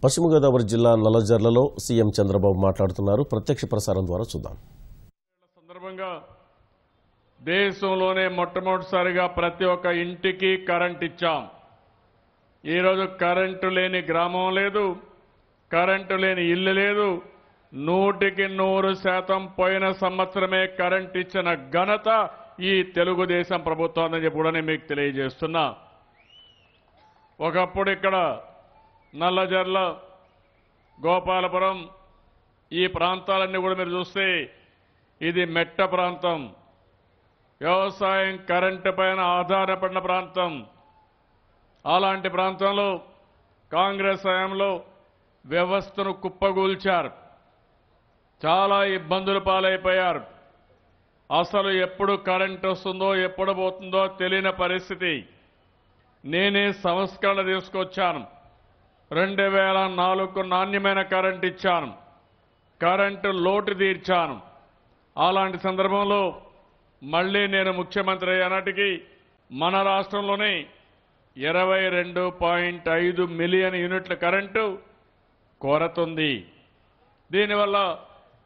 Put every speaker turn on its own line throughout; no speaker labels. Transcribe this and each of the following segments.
పశ్చిమ గోదావరి జిల్లా నల్లజర్లలో సీఎం చంద్రబాబు మాట్లాడుతున్నారు. ప్రత్యక్ష ప్రసారం ద్వారా చూద్దాం.
సందర్భంగా దేశంలోనే మొట్టమొదటిసారిగా ప్రతి ఒక్క ఇంటికి కరెంట్ ఇచ్చాం. ఈరోజు కరెంటు లేని గ్రామం లేదు, కరెంటు లేని ఇల్లు లేదు. 100% పోయిన సంవత్సరమే కరెంట్ ఇచ్చిన ఘనత ఈ తెలుగుదేశం ప్రభుత్వం అని కూడా నేను మీకు తెలియజేస్తున్నా. ఒకప్పుడు ఇక్కడ నల్లజర్ల, గోపాలపురం ఈ ప్రాంతాలన్నీ కూడా మీరు చూస్తే ఇది మెట్ట ప్రాంతం, వ్యవసాయం కరెంటు పైన ఆధారపడిన ప్రాంతం. అలాంటి ప్రాంతంలో కాంగ్రెస్ హయాంలో వ్యవస్థను కుప్పగూల్చారు, చాలా ఇబ్బందులు పాలైపోయారు. అసలు ఎప్పుడు కరెంట్ వస్తుందో ఎప్పుడు పోతుందో తెలియని పరిస్థితి. నేనే సంస్కరణ తీసుకొచ్చాను. 2004కు నాణ్యమైన కరెంట్ ఇచ్చాను, కరెంటు లోటు తీర్చాను. అలాంటి సందర్భంలో మళ్లీ నేను ముఖ్యమంత్రి అయ్యానాటికి మన రాష్ట్రంలోనే 22.5 మిలియన్ యూనిట్ల కరెంటు కొరతుంది. దీనివల్ల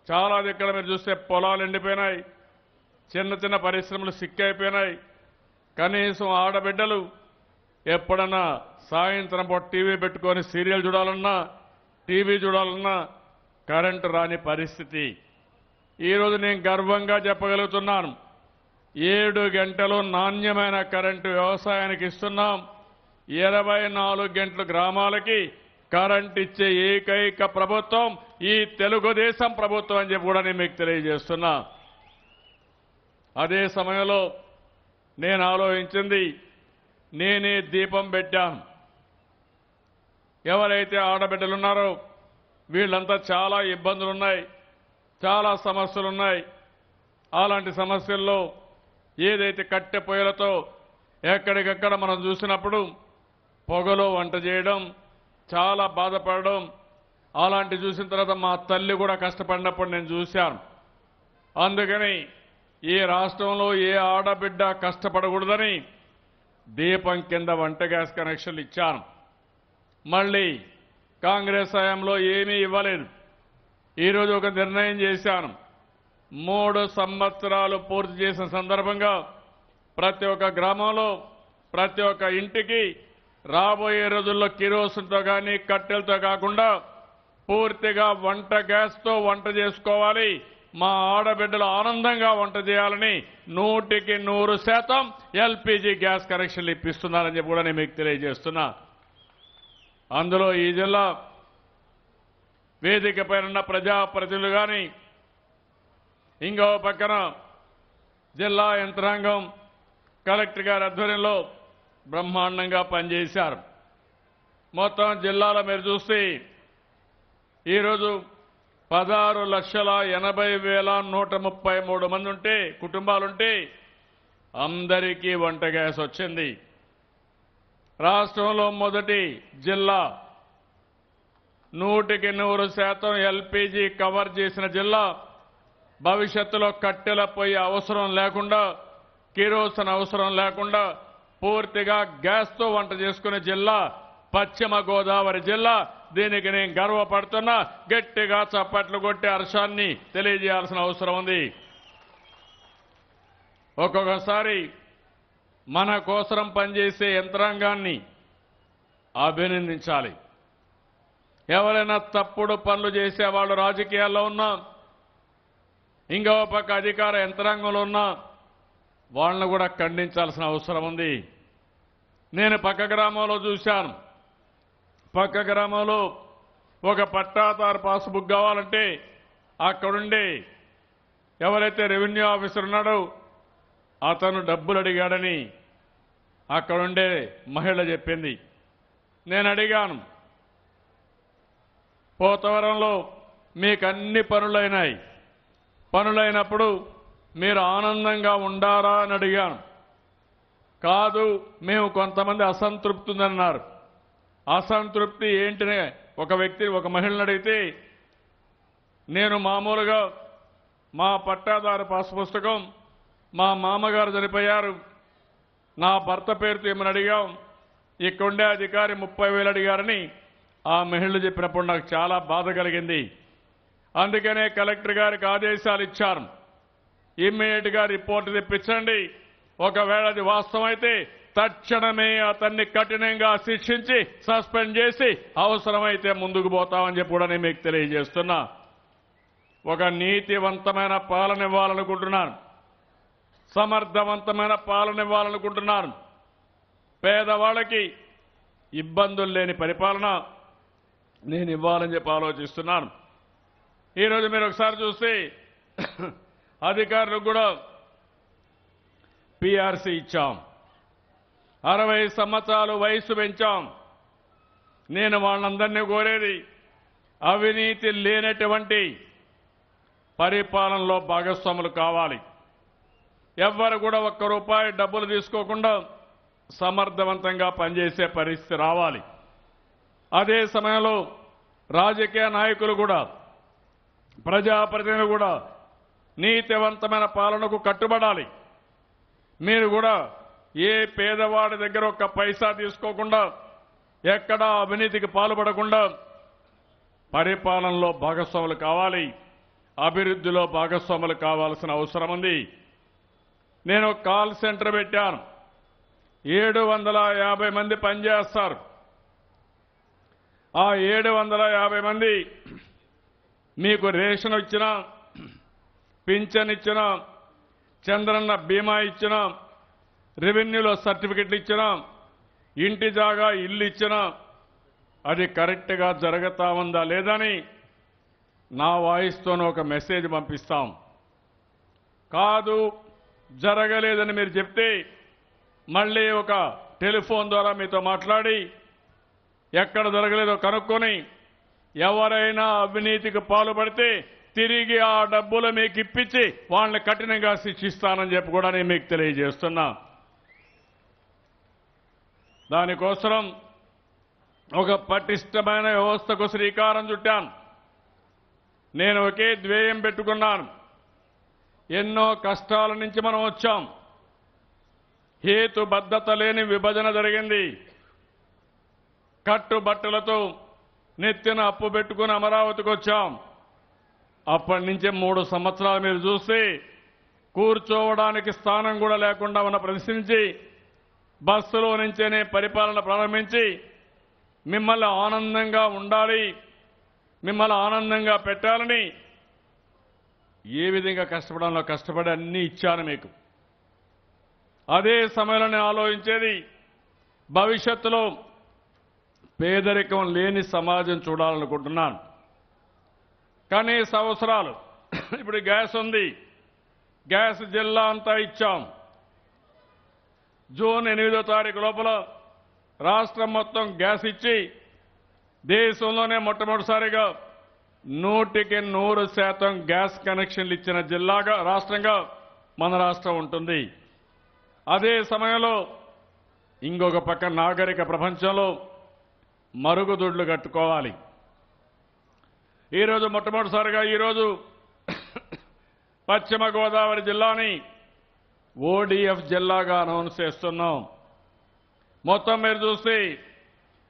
చాలా దగ్గర మీరు చూస్తే పొలాలు ఎండిపోయినాయి, చిన్న చిన్న పరిశ్రమలు సిక్కైపోయినాయి. కనీసం ఆడబిడ్డలు ఎప్పుడన్నా సాయంత్రం పూట టీవీ పెట్టుకొని సీరియల్ చూడాలన్నా, టీవీ చూడాలన్నా కరెంటు రాని పరిస్థితి. ఈరోజు నేను గర్వంగా చెప్పగలుగుతున్నాను, 7 గంటలు నాణ్యమైన కరెంటు వ్యవసాయానికి ఇస్తున్నాం. 24 గంటలు గ్రామాలకి కరెంట్ ఇచ్చే ఏకైక ప్రభుత్వం ఈ తెలుగుదేశం ప్రభుత్వం అని చెప్పి కూడా నేను మీకు తెలియజేస్తున్నా. అదే సమయంలో నేను ఆలోచించింది, నేనే దీపం పెట్టాను. ఎవరైతే ఆడబిడ్డలున్నారో వీళ్ళంతా చాలా ఇబ్బందులున్నాయి, చాలా సమస్యలున్నాయి. అలాంటి సమస్యల్లో ఏదైతే కట్టె పొయ్యలతో ఎక్కడికక్కడ మనం చూసినప్పుడు పొగలో వంట చేయడం, చాలా బాధపడడం, అలాంటి చూసిన తర్వాత మా తల్లి కూడా కష్టపడినప్పుడు నేను చూశాను. అందుకని ఈ రాష్ట్రంలో ఏ ఆడబిడ్డ కష్టపడకూడదని దీపం కింద వంట గ్యాస్ కనెక్షన్లు ఇచ్చాను. మళ్ళీ కాంగ్రెస్ హయాంలో ఏమీ ఇవ్వలేదు. ఈరోజు ఒక నిర్ణయం చేశాను. 3 సంవత్సరాలు పూర్తి చేసిన సందర్భంగా ప్రతి ఒక్క గ్రామంలో, ప్రతి ఒక్క ఇంటికి రాబోయే రోజుల్లో కిరోసిన్తో కానీ కట్టెలతో కాకుండా పూర్తిగా వంట గ్యాస్తో వంట చేసుకోవాలి. మా ఆడబిడ్డలు ఆనందంగా వంట చేయాలని 100% ఎల్పీజీ గ్యాస్ కనెక్షన్లు ఇప్పిస్తున్నారని చెప్పి కూడా నేను మీకు తెలియజేస్తున్నా. అందులో ఈ జిల్లా వేదిక పైన ప్రజాప్రతినిధులు కానీ, ఇంకో పక్కన జిల్లా యంత్రాంగం కలెక్టర్ గారి ఆధ్వర్యంలో బ్రహ్మాండంగా పనిచేశారు. మొత్తం జిల్లాలో మీరు చూస్తే ఈరోజు 16,80,133 మంది ఉంటే, కుటుంబాలుంటే అందరికీ వంట గ్యాస్ వచ్చింది. రాష్ట్రంలో మొదటి జిల్లా, 100% ఎల్పీజీ కవర్ చేసిన జిల్లా. భవిష్యత్తులో కట్టెల పొయ్యి అవసరం లేకుండా, కిరోసిన్ అవసరం లేకుండా పూర్తిగా గ్యాస్తో వంట చేసుకునే జిల్లా పశ్చిమ గోదావరి జిల్లా. దీనికి నేను గర్వపడుతున్నా. గట్టిగా చప్పట్లు కొట్టి హర్షాన్ని తెలియజేయాల్సిన అవసరం ఉంది. ఒక్కొక్కసారి మన కోసం పనిచేసే యంత్రాంగాన్ని అభినందించాలి. ఎవరైనా తప్పుడు పనులు చేసేవాళ్ళు రాజకీయాల్లో ఉన్నా, ఇంకో పక్క అధికార యంత్రాంగంలో ఉన్నా వాళ్ళను కూడా ఖండించాల్సిన అవసరం ఉంది. నేను పక్క గ్రామంలో చూశాను. పక్క గ్రామంలో ఒక పట్టాదారు పాస్బుక్ కావాలంటే అక్కడుండి ఎవరైతే రెవెన్యూ ఆఫీసర్ ఉన్నాడో అతను డబ్బులు అడిగాడని అక్కడుండే మహిళ చెప్పింది. నేను అడిగాను, పోతవరంలో మీకు అన్ని పనులైనాయి, పనులైనప్పుడు మీరు ఆనందంగా ఉండారా అని అడిగాను. కాదు, మేము కొంతమంది అసంతృప్తి ఉందన్నారు. అసంతృప్తి ఏంటనే ఒక మహిళను అడిగితే, నేను మామూలుగా మా పట్టాదారు పాస్ పుస్తకం మా మామగారు చనిపోయారు, నా భర్త పేరుతో ఏమని అడిగాం, ఇక్కడుండే అధికారి 30,000 అడిగారని ఆ మహిళలు చెప్పినప్పుడు నాకు చాలా బాధ కలిగింది. అందుకనే కలెక్టర్ గారికి ఆదేశాలు ఇచ్చారు. ఇమ్మీడియట్ గా రిపోర్ట్ తెప్పించండి. ఒకవేళ అది వాస్తవమైతే తక్షణమే అతన్ని కఠినంగా శిక్షించి సస్పెండ్ చేసి అవసరమైతే ముందుకు పోతామని చెప్పి కూడా నేను మీకు తెలియజేస్తున్నా. ఒక నీతివంతమైన పాలన ఇవ్వాలనుకుంటున్నాను. సమర్థవంతమైన పాలన ఇవ్వాలనుకుంటున్నాను. పేదవాళ్ళకి ఇబ్బందులు లేని పరిపాలన నేను ఇవ్వాలని చెప్పి ఆలోచిస్తున్నాను. ఈరోజు మీరు ఒకసారి చూస్తే అధికారులకు కూడా పీఆర్సీ ఇచ్చాం. 60 సంవత్సరాలు వయసు పెంచాం. నేను వాళ్ళందరినీ కోరేది అవినీతి లేనటువంటి పరిపాలనలో భాగస్వాములు కావాలి. ఎవ్వరు కూడా ₹1 డబ్బులు తీసుకోకుండా సమర్థవంతంగా పనిచేసే పరిస్థితి రావాలి. అదే సమయంలో రాజకీయ నాయకులు కూడా ప్రజాప్రతినిధులు కూడా నీతివంతమైన పాలనకు కట్టుబడాలి. మీరు కూడా ఏ పేదవాడి దగ్గర ఒక్క పైసా తీసుకోకుండా ఎక్కడా అవినీతికి పాల్పడకుండా పరిపాలనలో భాగస్వాములు కావాలి. అభివృద్ధిలో భాగస్వాములు కావాల్సిన అవసరం ఉంది. నేను కాల్ సెంటర్ పెట్టాను. 750 మంది పనిచేస్తారు. ఆ 750 మంది మీకు రేషన్ ఇచ్చినా, పింఛన్ ఇచ్చినా, చంద్రన్న బీమా ఇచ్చినా, రెవెన్యూలో సర్టిఫికెట్లు ఇచ్చినా, ఇంటి జాగా ఇల్లు ఇచ్చినా అది కరెక్ట్గా జరుగుతా ఉందా లేదని నా వాయిస్తోనే ఒక మెసేజ్ పంపిస్తాం. కాదు జరగలేదని మీరు చెప్తే మళ్ళీ ఒక టెలిఫోన్ ద్వారా మీతో మాట్లాడి ఎక్కడ జరగలేదో కనుక్కొని ఎవరైనా అవినీతికి పాల్పడితే తిరిగి ఆ డబ్బులు మీకు ఇప్పించి వాళ్ళని కఠినంగా శిక్షిస్తానని చెప్పి కూడా నేను మీకు తెలియజేస్తున్నా. దానికోసం ఒక పటిష్టమైన వ్యవస్థకు శ్రీకారం చుట్టాను. నేను ఒకే ధ్యేయం పెట్టుకున్నాను. ఎన్నో కష్టాల నుంచి మనం వచ్చాం. హేతుబద్ధత లేని విభజన జరిగింది. కట్టుబట్టలతో నెత్తిన అప్పు పెట్టుకుని అమరావతికి వచ్చాం. అప్పటి నుంచే 3 సంవత్సరాలు మీరు చూస్తే కూర్చోవడానికి స్థానం కూడా లేకుండా ఉన్న ప్రశ్నించి బస్సులో నుంచేనే పరిపాలన ప్రారంభించి మిమ్మల్ని ఆనందంగా ఉండాలి, మిమ్మల్ని ఆనందంగా పెట్టాలని ఏ విధంగా కష్టపడాలో కష్టపడి అన్నీ ఇచ్చాను మీకు. అదే సమయంలో నేను ఆలోచించేది భవిష్యత్తులో పేదరికం లేని సమాజం చూడాలనుకుంటున్నాను. కనీస అవసరాలు ఇప్పుడు గ్యాస్ ఉంది. గ్యాస్ జిల్లా అంతా ఇచ్చాం. జూన్ 8వ తారీఖు లోపల రాష్ట్రం మొత్తం గ్యాస్ ఇచ్చి దేశంలోనే మొట్టమొదటిసారిగా 100% గ్యాస్ కనెక్షన్లు ఇచ్చిన జిల్లాగా రాష్ట్రంగా మన రాష్ట్రం ఉంటుంది. అదే సమయంలో ఇంకొక పక్క నాగరిక ప్రపంచంలో మరుగుదొడ్లు కట్టుకోవాలి. ఈరోజు మొట్టమొదటిసారిగా ఈరోజు పశ్చిమ గోదావరి జిల్లాని ఓడిఎఫ్ జిల్లాగా అనౌన్స్ చేస్తున్నాం. మొత్తం మీరు చూస్తే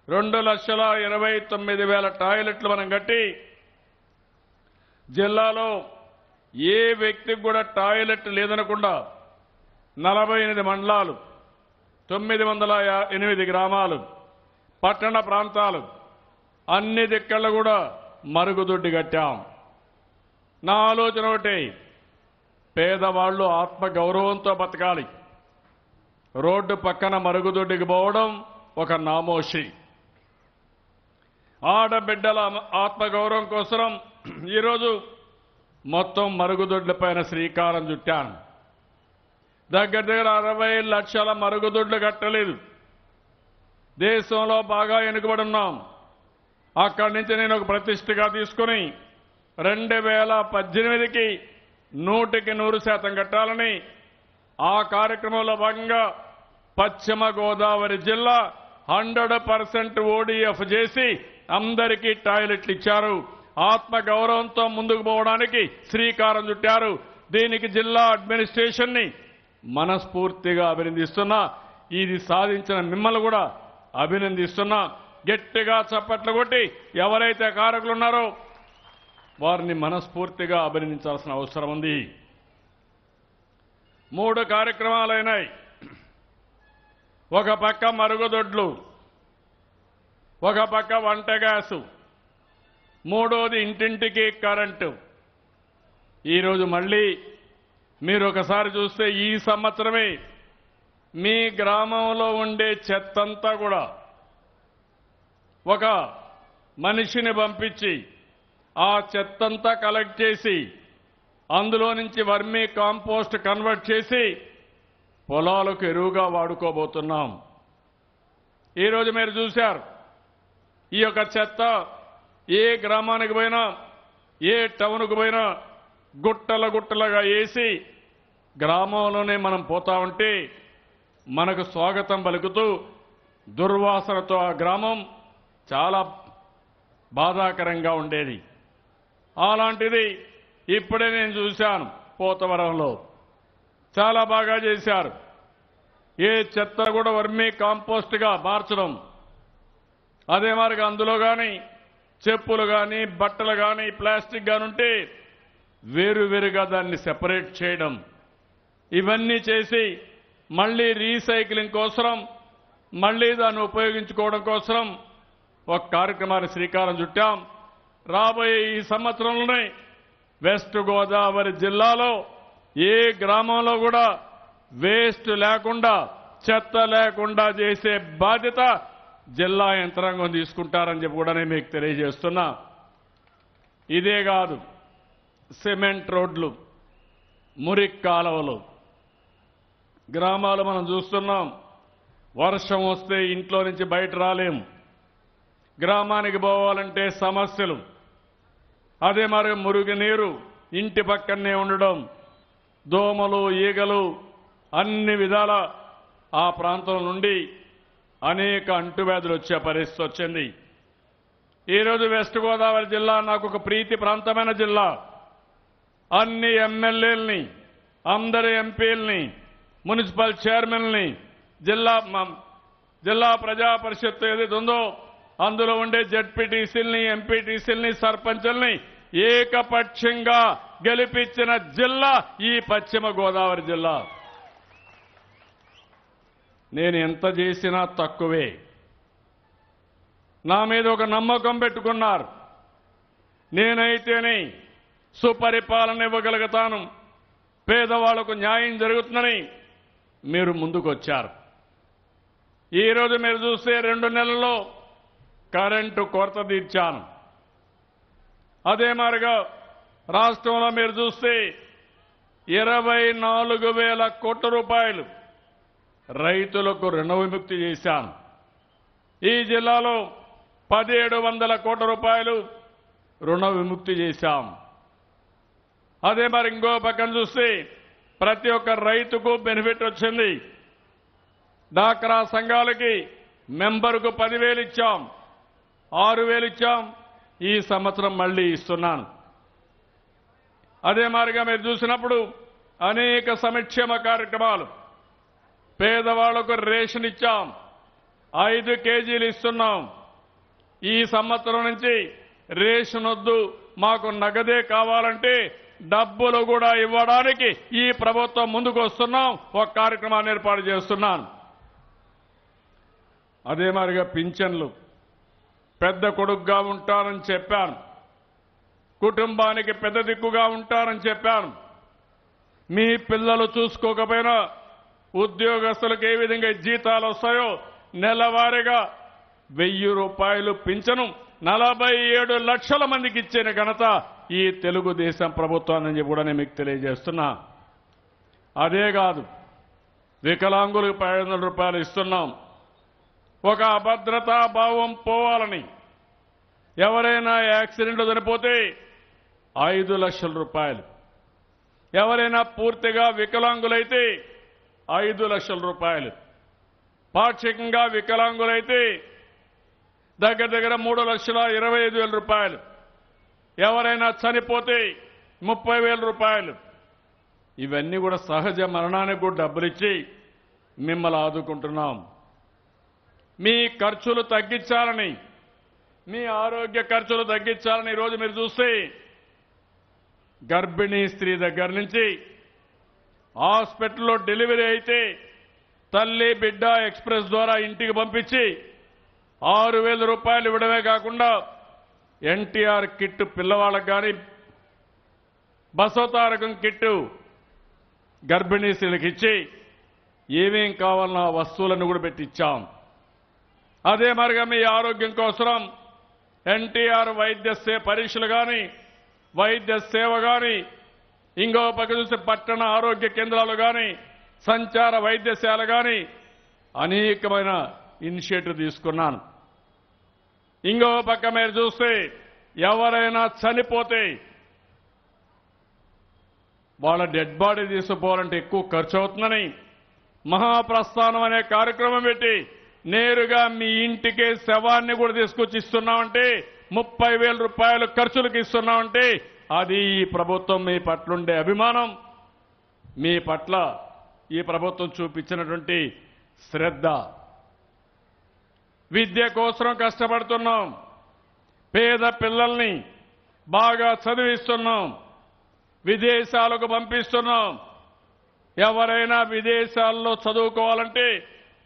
2,29,000 టాయిలెట్లు మనం కట్టి జిల్లాలో ఏ వ్యక్తికి కూడా టాయిలెట్ లేదనకుండా 48 మండలాలు, 908 గ్రామాలు, పట్టణ ప్రాంతాలు అన్ని దిక్కల్లో కూడా మరుగుదొడ్డి కట్టాం. నా ఆలోచన ఒకటి, పేదవాళ్లు ఆత్మ గౌరవంతో బతకాలి. రోడ్డు పక్కన మరుగుదొడ్డికి పోవడం ఒక నామోషి. ఆడబిడ్డల ఆత్మగౌరవం కోసం ఈరోజు మొత్తం మరుగుదొడ్లపైన శ్రీకారం చుట్టాను. దగ్గర 60 లక్షల మరుగుదొడ్లు కట్టలేదు. దేశంలో బాగా వెనుకబడి ఉన్నాం. అక్కడి నుంచి నేను ఒక ప్రతిష్టగా తీసుకుని 2018కి 100% కట్టాలని ఆ కార్యక్రమంలో భాగంగా పశ్చిమ గోదావరి జిల్లా 100% ఓడిఎఫ్ చేసి అందరికీ టాయిలెట్లు ఇచ్చారు. ఆత్మ గౌరవంతో ముందుకు పోవడానికి శ్రీకారం చుట్టారు. దీనికి జిల్లా అడ్మినిస్ట్రేషన్ ని మనస్ఫూర్తిగా అభినందిస్తున్నా. ఇది సాధించిన మిమ్మల్ని కూడా అభినందిస్తున్నా. గట్టిగా చప్పట్లు కొట్టి ఎవరైతే కారకులు ఉన్నారో వారిని మనస్ఫూర్తిగా అభినందించాల్సిన అవసరం ఉంది. 3 కార్యక్రమాలైనాయి. ఒక పక్క మరుగుదొడ్లు, ఒక పక్క వంట గ్యాసు, మూడోది ఇంటింటికి కరెంటు. ఈరోజు మళ్ళీ మీరు ఒకసారి చూస్తే ఈ సంవత్సరమే మీ గ్రామంలో ఉండే చెత్తంతా కూడా ఒక మనిషిని పంపించి ఆ చెత్తంతా కలెక్ట్ చేసి అందులో నుంచి వర్మీ కాంపోస్ట్ కన్వర్ట్ చేసి పొలాలకు ఎరువుగా వాడుకోబోతున్నాం. ఈరోజు మీరు చూశారు, ఈ యొక్క చెత్త ఏ గ్రామానికి పోయినా ఏ టౌన్కు పోయినా గుట్టల గుట్టలుగా వేసి గ్రామంలోనే మనం పోతా ఉంటే మనకు స్వాగతం పలుకుతూ దుర్వాసనతో ఆ గ్రామం చాలా బాధాకరంగా ఉండేది. అలాంటిది ఇప్పుడే నేను చూశాను పోతవరంలో. చాలా బాగా చేశారు. ఏ చెత్త కూడా వర్మీ కాంపోస్ట్గా మార్చడం, అదే మరి అందులో కానీ చెప్పులు కానీ బట్టలు కానీ ప్లాస్టిక్ కానీ ఉంటే వేరువేరుగా దాన్ని సెపరేట్ చేయడం, ఇవన్నీ చేసి మళ్ళీ రీసైక్లింగ్ కోసం మళ్ళీ దాన్ని ఉపయోగించుకోవడం కోసం ఒక కార్యక్రమాన్ని శ్రీకారం చుట్టాం. రాబోయే ఈ సంవత్సరంలోనే వెస్ట్ గోదావరి జిల్లాలో ఏ గ్రామంలో కూడా వేస్ట్ లేకుండా చెత్త లేకుండా చేసే బాధ్యత జిల్లా యంత్రాంగం తీసుకుంటారని చెప్పి కూడా నేను మీకు తెలియజేస్తున్నా. ఇదే కాదు, సిమెంట్ రోడ్లు, మురికి కాలువలు, గ్రామాలు మనం చూస్తున్నాం. వర్షం వస్తే ఇంట్లో నుంచి బయట రాలేం, గ్రామానికి పోవాలంటే సమస్యలు. అదే మరి మురుగునీరు ఇంటి పక్కనే ఉండడం, దోమలు ఈగలు అన్ని విధాల ఆ ప్రాంతం నుండి అనేక అంటువ్యాధులు వచ్చే పరిస్థితి వచ్చింది. ఈరోజు వెస్ట్ గోదావరి జిల్లా నాకు ఒక ప్రీతి ప్రాంతమైన జిల్లా. అన్ని ఎమ్మెల్యేలని, అందరి ఎంపీలని, మున్సిపల్ చైర్మన్ని, జిల్లా ప్రజా పరిషత్ ఏదైతే ఉందో అందులో ఉండే జడ్పీటీసీలని, ఎంపీటీసీలని, సర్పంచుల్ని ఏకపక్షంగా గెలిపించిన జిల్లా ఈ పశ్చిమ గోదావరి జిల్లా. నేను ఎంత చేసినా తక్కువే. నా మీద ఒక నమ్మకం పెట్టుకున్నారు. నేనైతేనే సుపరిపాలన ఇవ్వగలుగుతాను, పేదవాళ్లకు న్యాయం జరుగుతుందని మీరు ముందుకొచ్చారు. ఈరోజు మీరు చూస్తే 2 నెలల్లో కరెంటు కొరత తీర్చాను. అదే మాదిరిగా రాష్ట్రంలో మీరు చూస్తే 24,000 కోట్ల రూపాయలు రైతులకు రుణ విముక్తి చేశాను. ఈ జిల్లాలో 1,700 కోట్ల రూపాయలు రుణ విముక్తి చేశాం. అదే మరి ఇంకో పక్కన చూస్తే ప్రతి ఒక్క రైతుకు బెనిఫిట్ వచ్చింది. డాక్రా సంఘాలకి మెంబర్కు 10,000 ఇచ్చాం, 6,000 ఇచ్చాం. ఈ సంవత్సరం మళ్లీ ఇస్తున్నాను. అదే మాదిరిగా మీరు చూసినప్పుడు అనేక సంక్షేమ కార్యక్రమాలు, పేదవాళ్లకు రేషన్ ఇచ్చాం, 5 కేజీలు ఇస్తున్నాం. ఈ సంవత్సరం నుంచి రేషన్ వద్దు, మాకు నగదే కావాలంటే డబ్బులు కూడా ఇవ్వడానికి ఈ ప్రభుత్వం ముందుకు వస్తున్నాం. ఒక కార్యక్రమాన్ని ఏర్పాటు చేస్తున్నాను. అదే మాదిరిగా పింఛన్లు, పెద్ద కొడుకుగా ఉంటారని చెప్పాను, కుటుంబానికి పెద్ద దిక్కుగా ఉంటారని చెప్పాను. మీ పిల్లలు చూసుకోకపోయినా ఉద్యోగస్తులకు ఏ విధంగా జీతాలు వస్తాయో నెలవారీగా 1,000 రూపాయలు పింఛను 47 లక్షల మందికి ఇచ్చిన ఘనత ఈ తెలుగుదేశం ప్రభుత్వాన్ని కూడా నేను మీకు తెలియజేస్తున్నా. అదే కాదు, వికలాంగులకు 500 రూపాయలు ఇస్తున్నాం. ఒక అభద్రతా భావం పోవాలని ఎవరైనా యాక్సిడెంట్ చనిపోతే 5 లక్షల రూపాయలు, ఎవరైనా పూర్తిగా వికలాంగులైతే 5 లక్షల రూపాయలు, పాక్షికంగా వికలాంగులైతే దగ్గర దగ్గర 3,25,000 రూపాయలు, ఎవరైనా చనిపోతే 30,000 రూపాయలు. ఇవన్నీ కూడా సహజ మరణానికి కూడా డబ్బులిచ్చి మిమ్మల్ని ఆదుకుంటున్నాం. మీ ఖర్చులు తగ్గించాలని, మీ ఆరోగ్య ఖర్చులు తగ్గించాలని ఈరోజు మీరు చూస్తే గర్భిణీ స్త్రీ దగ్గర నుంచి హాస్పిటల్లో డెలివరీ అయితే తల్లి బిడ్డ ఎక్స్ప్రెస్ ద్వారా ఇంటికి పంపించి 6,000 రూపాయలు ఇవ్వడమే కాకుండా ఎన్టీఆర్ కిట్ పిల్లవాళ్ళకు కానీ బసవతారకం కిట్టు గర్భిణీ స్త్రీలకు ఇచ్చి ఏమేం కావాలన్న వస్తువులను కూడా పెట్టి ఇచ్చాం. అదే మరిగా మీ ఆరోగ్యం కోసం ఎన్టీఆర్ వైద్య పరీక్షలు కానీ వైద్య సేవ కానీ ఇంకో పక్క చూస్తే పట్టణ ఆరోగ్య కేంద్రాలు కానీ సంచార వైద్యశాల కానీ అనేకమైన ఇనిషియేటివ్ తీసుకున్నాను. ఇంకో పక్క మీరు చూస్తే ఎవరైనా చనిపోతే వాళ్ళ డెడ్ బాడీ తీసుకుపోవాలంటే ఎక్కువ ఖర్చు అవుతుందని మహాప్రస్థానం అనే కార్యక్రమం పెట్టి నేరుగా మీ ఇంటికే శవాన్ని కూడా తీసుకొచ్చి ఇస్తున్నామంటే 30,000 రూపాయలు ఖర్చులకు ఇస్తున్నామంటే అది ఈ ప్రభుత్వం మీ పట్లుండే అభిమానం, మీ పట్ల ఈ ప్రభుత్వం చూపించినటువంటి శ్రద్ధ. విద్య కోసం కష్టపడుతున్నాం, పేద పిల్లల్ని బాగా చదివిస్తున్నాం, విదేశాలకు పంపిస్తున్నాం. ఎవరైనా విదేశాల్లో చదువుకోవాలంటే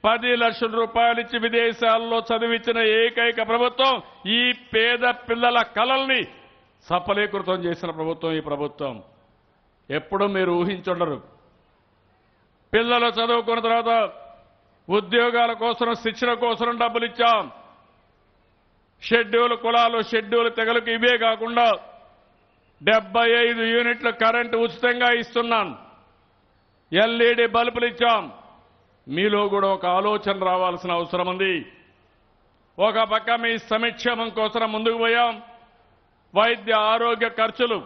10 లక్షల రూపాయలు ఇచ్చి విదేశాల్లో చదివించిన ఏకైక ప్రభుత్వం ఈ పేద పిల్లల కలల్ని సఫలీకృతం చేసిన ప్రభుత్వం ఈ ప్రభుత్వం. ఎప్పుడు మీరు ఊహించుండరు. పిల్లలు చదువుకున్న తర్వాత ఉద్యోగాల కోసం శిక్షణ కోసం డబ్బులు ఇచ్చాం. షెడ్యూల్ కులాలు షెడ్యూల్ తెగలకు ఇవే కాకుండా 75 యూనిట్ల కరెంటు ఉచితంగా ఇస్తున్నాను. ఎల్ఈడి బల్బులు ఇచ్చాం. మీలో కూడా ఒక ఆలోచన రావాల్సిన అవసరం ఉంది. ఒక పక్క మీ సంక్షేమం కోసం ముందుకు పోయాం. వైద్య ఆరోగ్య ఖర్చులు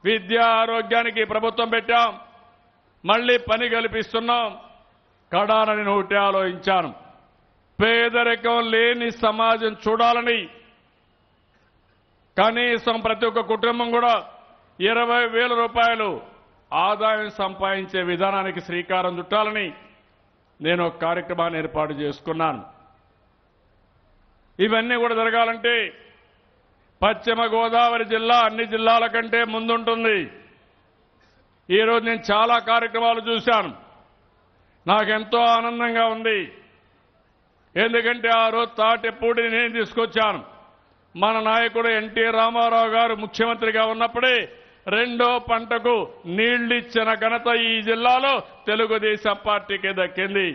విద్యా ఆరోగ్యానికి ప్రభుత్వం పెట్టాం. మళ్లీ పని కల్పిస్తున్నాం. కడానని ఒకటి ఆలోచించాను. పేదరికం లేని సమాజం చూడాలని కనీసం ప్రతి ఒక్క కుటుంబం కూడా 20,000 రూపాయలు ఆదాయం సంపాదించే విధానానికి శ్రీకారం చుట్టాలని నేను ఒక కార్యక్రమాన్ని ఏర్పాటు చేసుకున్నాను. ఇవన్నీ కూడా జరగాలంటే పశ్చిమ గోదావరి జిల్లా అన్ని జిల్లాల కంటే ముందుంటుంది. ఈరోజు నేను చాలా కార్యక్రమాలు చూశాను. నాకెంతో ఆనందంగా ఉంది. ఎందుకంటే ఆ రోజు తాటెప్పూడిని నేను తీసుకొచ్చాను. మన నాయకుడు ఎన్టీ రామారావు గారు ముఖ్యమంత్రిగా ఉన్నప్పుడే 2వ పంటకు నీళ్లిచ్చిన ఘనత ఈ జిల్లాలో తెలుగుదేశం పార్టీకి దక్కింది.